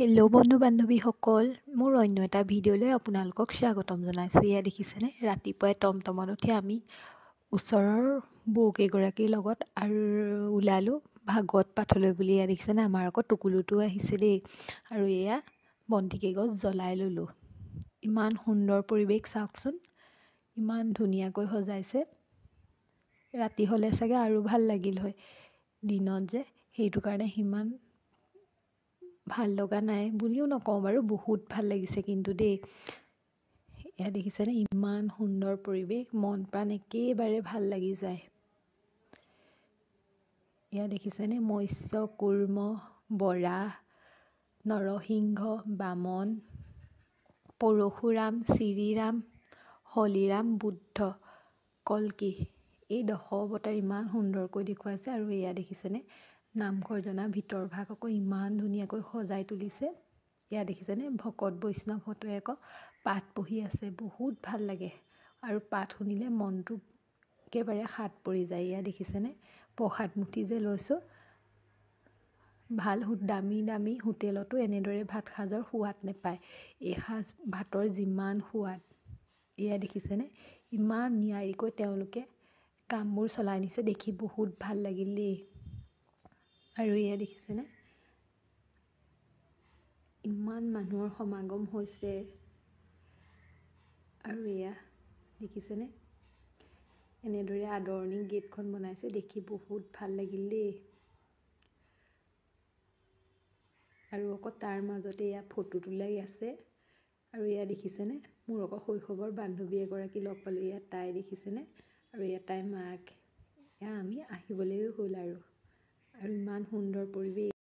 Hello' বন্ধু বান্ধৱীসকল, মোৰ অন্য এটা ভিডিঅ'লৈ আপোনালোকক স্বাগতম জনাইছোঁ। এয়া দেখিছেনে, ৰাতিপুৱাই টমটমত উঠি আমি ওচৰৰ বৌকেইগৰাকীৰ লগত আৰু ওলালোঁ ভাগৱত পাঠলৈ বুলি। এয়া দেখিছেনে, আমাৰ আকৌ টুকুলুটো আহিছে দেই। আৰু এয়া বন্তিকেইগছ জ্বলাই ল'লোঁ। ইমান সুন্দৰ পৰিৱেশ চাওকচোন, ইমান ধুনীয়াকৈ সজাইছে। ৰাতি হ'লে চাগে আৰু ভাল লাগিল হয়, দিনত যে সেইটো কাৰণে সিমান ভাল লগা নাই বুলিও নকওঁ বাৰু, বহুত ভাল লাগিছে কিন্তু দেই। এয়া দেখিছেনে, ইমান সুন্দৰ পৰিৱেশ, মন প্ৰাণ একেবাৰে ভাল লাগি যায়। এয়া দেখিছেনে, মৎস্য, কুৰ্ম, বৰাহ, নৰসিংহ, বামন, পৰশুৰাম, শ্ৰীৰাম, হলিৰাম, বুদ্ধ, কল্কি, এই 10 অৱতাৰ ইমান সুন্দৰকৈ দেখুৱাইছে। আৰু এয়া দেখিছেনে, নামঘৰ জনা ভিতৰ ভাগ আকৌ ইমান ধুনীয়াকৈ সজাই তুলিছে। এয়া দেখিছেনে, ভকত বৈষ্ণৱহঁতে আকৌ পাঠ পঢ়ি আছে, বহুত ভাল লাগে। আৰু পাঠ শুনিলে মনটো একেবাৰে সাত পৰি যায়। এয়া দেখিছেনে, প্ৰসাদ মুঠি যে লৈছোঁ, ভাল দামী দামী হোটেলতো এনেদৰে ভাত সাজৰ সোৱাদ নেপায়। এসাঁজ ভাতৰ যিমান সোৱাদ। এয়া দেখিছেনে, ইমান নিয়াৰিকৈ তেওঁলোকে কামবোৰ চলাই নিছে, দেখি বহুত ভাল লাগিল দেই। আৰু এয়া দেখিছেনে, ইমান মানুহৰ সমাগম হৈছে। আৰু এয়া দেখিছেনে, এনেদৰে আদৰণি গেটখন বনাইছে, দেখি বহুত ভাল লাগিল দেই। আৰু আকৌ তাৰ মাজতে এয়া ফটো তোলাই আছে। আৰু এয়া দেখিছেনে, মোৰ আকৌ শৈশৱৰ বান্ধৱী এগৰাকী লগ পালোঁ। এয়া তাই দেখিছেনে, আৰু এয়া তাইৰ মাক। এয়া আমি আহিবলৈও হ'ল আৰু ইমান সুন্দৰ পৰিৱেশ।